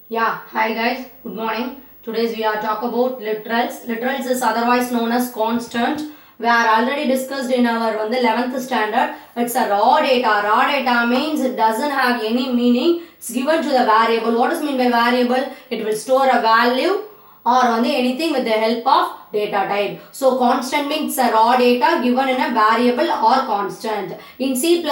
Yeah, hi guys, good morning. Today we are talk about literals. Literals is otherwise known as constant. We are already discussed in our 11th standard. It's a raw data. Raw data means it doesn't have any meaning. It's given to the variable. What does mean by variable? It will store a value or anything with the help of data type. So constant means a raw data given in a variable or constant. In C++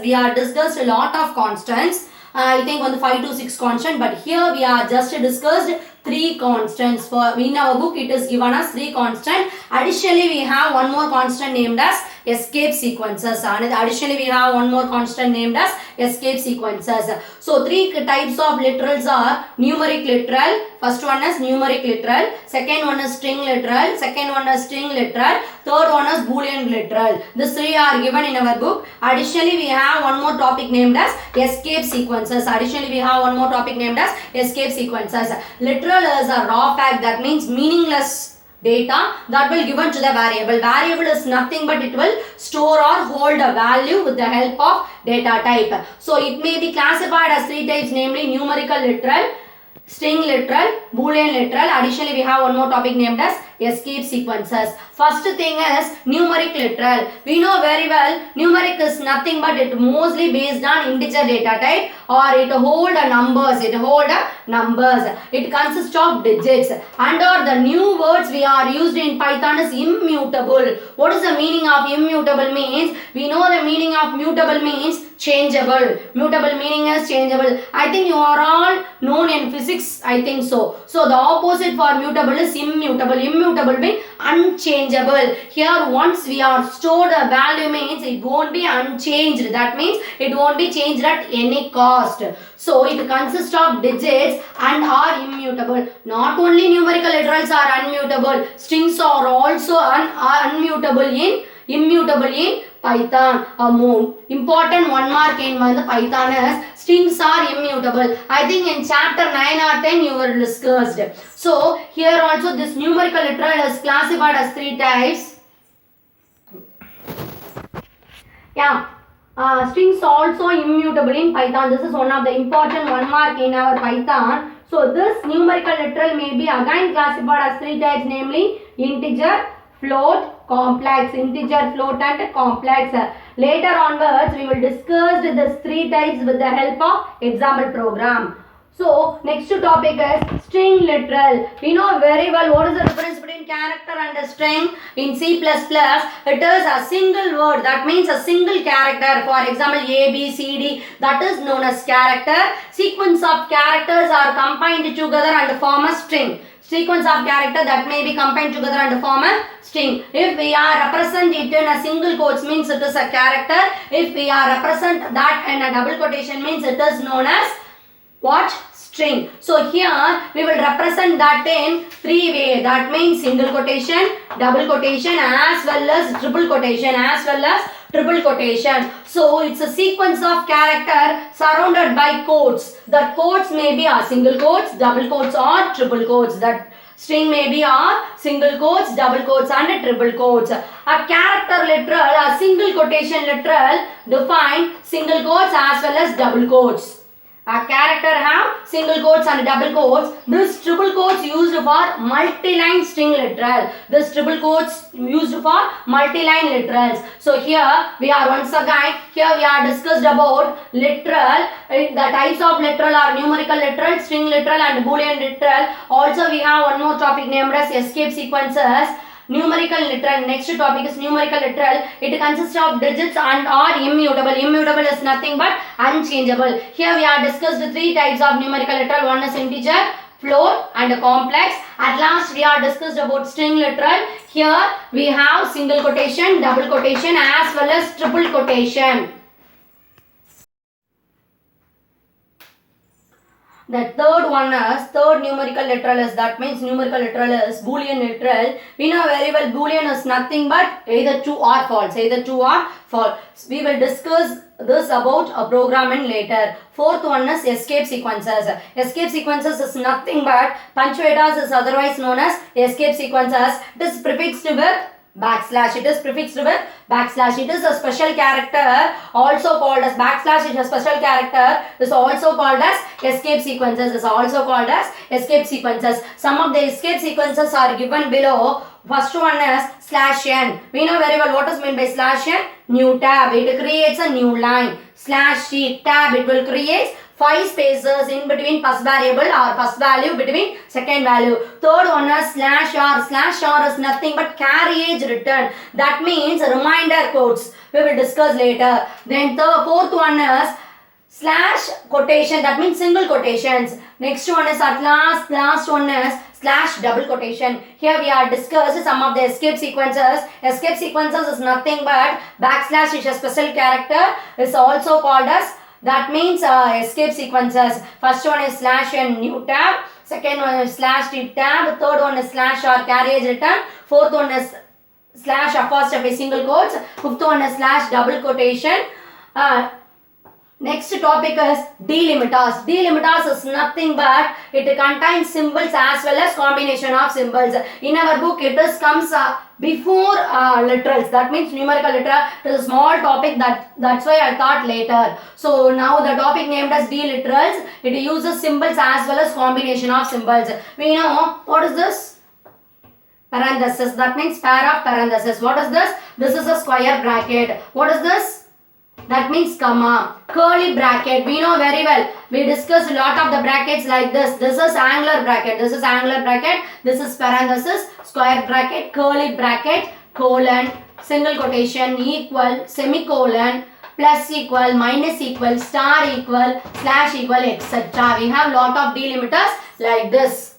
we are discussed a lot of constants. I think on the 5 to 6 constant, but here we are just discussed 3 constants. For in our book it is given as 3 constant. Additionally we have one more constant named as escape sequences, and additionally we have one more constant named as escape sequences. So 3 types of literals are numeric literal. First one is numeric literal, second one is string literal, second one is string literal, third one is boolean literal. These 3 are given in our book. Additionally we have one more topic named as escape sequences. Additionally we have one more topic named as escape sequences. Literal is a raw fact, that means meaningless data that will given to the variable. Variable is nothing but it will store or hold a value with the help of data type. So it may be classified as 3 types, namely numerical literal, string literal, boolean literal. Additionally we have one more topic named as escape sequences. First thing is numeric literal. We know very well numeric is nothing but it mostly based on integer data type, or it hold a numbers. It consists of digits. Under the new words we are used in Python is immutable. What is the meaning of immutable? Means we know the meaning of mutable means changeable. Mutable meaning is changeable. I think you are all known in physics, I think so. So the opposite for mutable is immutable. Immutable means unchangeable. Here once we are stored a value means it won't be unchanged. That means it won't be changed at any cost. So it consists of digits and are immutable. Not only numerical literals are unmutable, strings are also immutable in Python. Important 1 mark in the Python is strings are immutable. I think in chapter 9 or 10 you were discussed. So here also this numerical literal is classified as 3 types. Yeah. Strings also immutable in Python. This is one of the important 1 mark in our Python. So this numerical literal may be again classified as 3 types, namely integer, float, complex. Integer, float and complex. Later onwards we will discuss these 3 types with the help of example program. So next topic is string literal. We know very well what is the difference between character and a string. In C++, it is a single word, that means a single character. For example, A, B, C, D, that is known as character. Sequence of characters are combined together and form a string. Sequence of character that may be combined together and form a string. If we are represent it in a single quotes means it is a character. If we are represent that in a double quotation means it is known as what? String. So here we will represent that in 3 ways. That means single quotation, double quotation as well as triple quotation. So it's a sequence of character surrounded by quotes. The quotes may be a single quotes, double quotes or triple quotes. That string may be a single quotes, double quotes and triple quotes. A character literal, a single quotation literal define single quotes as well as double quotes. A character have single quotes and double quotes. This triple quotes used for multi-line string literal. This triple quotes used for multi-line literals. So here we are once again, here we are discussed about literal. The types of literal are numerical literal, string literal and boolean literal. Also we have one more topic named as escape sequences. Numerical literal. Next topic is numerical literal. It consists of digits and are immutable. Immutable is nothing but unchangeable. Here we are discussed 3 types of numerical literal. One is integer, float and complex. At last we are discussed about string literal. Here we have single quotation, double quotation as well as triple quotation. The third numerical literal is, that means numerical literal is boolean literal. We know very well boolean is nothing but either true or false. We will discuss this about a programming later. Fourth one is escape sequences. Escape sequences is nothing but punctuators is otherwise known as escape sequences. It is prefixed with backslash. It is prefixed with backslash. It is a special character also called as backslash. It is a special character is also called as escape sequences. Is also called as escape sequences. Some of the escape sequences are given below. First one is /n. We know very well what is meant by /n. New tab. It creates a new line. /sheet tab. It will create 5 spaces in between first variable or first value between second value. Third one is /r. /r is nothing but carriage return. That means reminder codes. We will discuss later. Then the fourth one is slash quotation. That means single quotations. Next one is at last one is slash double quotation. Here we are discussed some of the escape sequences. Escape sequences is nothing but backslash is a special character. Is also called as, that means escape sequences. First one is /n new tab. Second one is /t tab. Third one is /r carriage return. Fourth one is /apostrophe single quotes. Fifth one is /double quotation. Next topic is delimiters. Delimiters is nothing but it contains symbols as well as combination of symbols. In our book it is comes before literals. That means numerical literal. It is a small topic, that's why I thought later. So now the topic named as deliterals. It uses symbols as well as combination of symbols. We know what is this? Parenthesis. That means pair of parenthesis. What is this? This is a square bracket. What is this? That means comma. Curly bracket. We know very well. We discussed a lot of the brackets like this. This is angular bracket. This is angular bracket. This is parenthesis. Square bracket. Curly bracket. Colon. Single quotation. Equal. Semicolon. Plus equal. Minus equal. Star equal. Slash equal. Etc. We have lot of delimiters like this.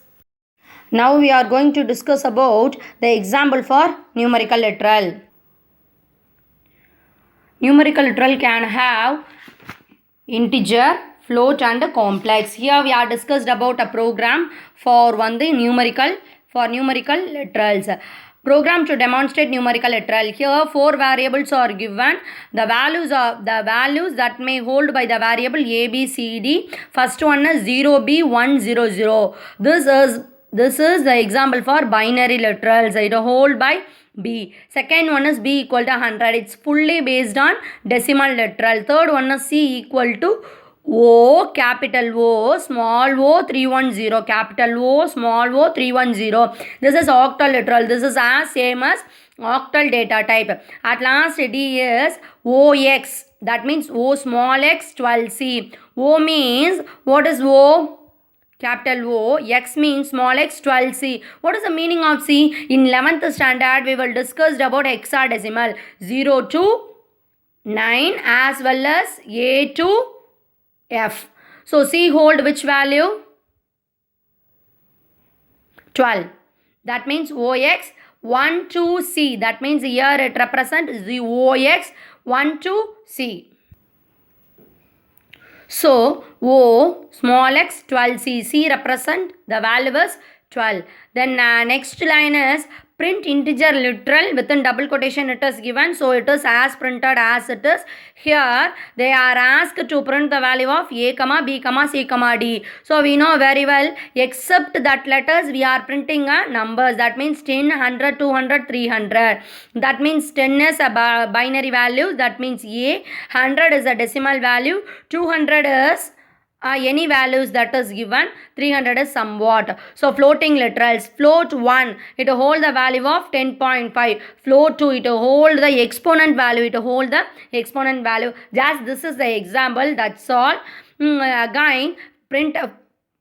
Now we are going to discuss about the example for numerical literal. Numerical literal can have integer, float and complex. Here we are discussed about a program for numerical literals. Program to demonstrate numerical literal. Here 4 variables are given. The values that may hold by the variable a, b, c, d. First one is 0b 1 0 0. This is the example for binary literals. It hold by B. Second one is B equal to 100. It's fully based on decimal literal. Third one is C equal to O, capital O, small o 310, capital O, small o 310. This is octal literal. This is as same as octal data type. At last D is OX. That means O small x 12C. O means, what is O? Capital O. X means small x 12C. What is the meaning of C? In 11th standard we will discuss about hexadecimal 0 to 9 as well as A to F. So C hold which value? 12. That means OX 1 to C. That means here it represents the OX 1 to C. So, O small x 12C. C represent the value is 12. Then next line is print integer literal within double quotation it is given. So, it is as printed as it is. Here, they are asked to print the value of A, B, C, D. So, we know very well except that letters we are printing numbers. That means 10, 100, 200, 300. That means 10 is a binary value. That means A. 100 is a decimal value. 200 is any values that is given. 300 is somewhat. So floating literals. Float 1, it hold the value of 10.5. Float 2, it hold the exponent value. Just this is the example. That's all. Again, print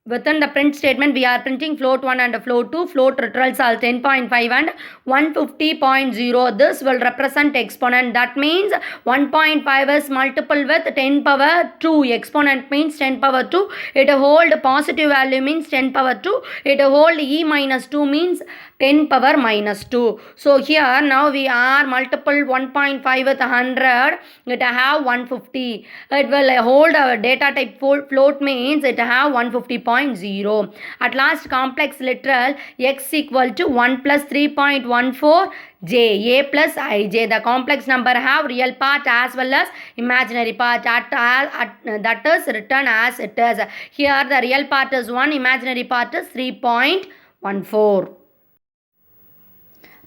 within the print statement we are printing float 1 and float 2. Float literals are 10.5 and 150.0. This will represent exponent. That means 1.5 is multiple with 10 power 2. Exponent means 10 power 2. It hold positive value means 10 power 2. It hold e minus 2 means 10 power minus 2. So here now we are multiple 1.5 with 100. It have 150. It will hold a data type float means it have 150.0. At last complex literal x equal to 1 plus 3.14 j, a plus ij. The complex number have real part as well as imaginary part. That is written as it is. Here the real part is 1, imaginary part is 3.14.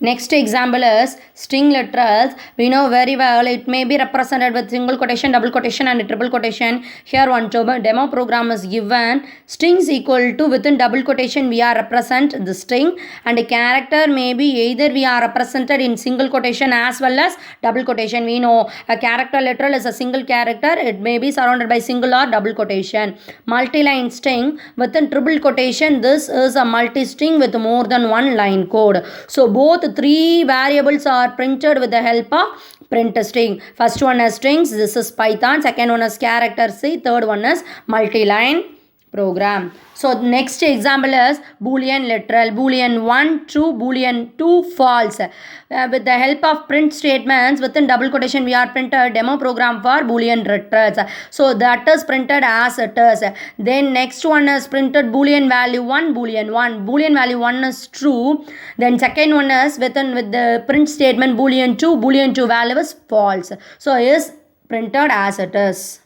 Next example is string literals. We know very well it may be represented with single quotation, double quotation and triple quotation. Here one demo program is given. Strings equal to within double quotation we are represent the string, and a character may be either we are represented in single quotation as well as double quotation. We know a character literal is a single character. It may be surrounded by single or double quotation. Multi-line string within triple quotation. This is a multi-string with more than one line code. So both three variables are printed with the help of print string. First one is strings, this is Python. Second one is character C. Third one is multi-line program. So next example is boolean literal. Boolean 1 true, boolean 2 false. With the help of print statements within double quotation we are printed demo program for boolean literals. So that is printed as it is. Then next one is printed boolean value 1, boolean 1. Boolean value 1 is true. Then second one is with the print statement boolean 2 value is false. So is printed as it is.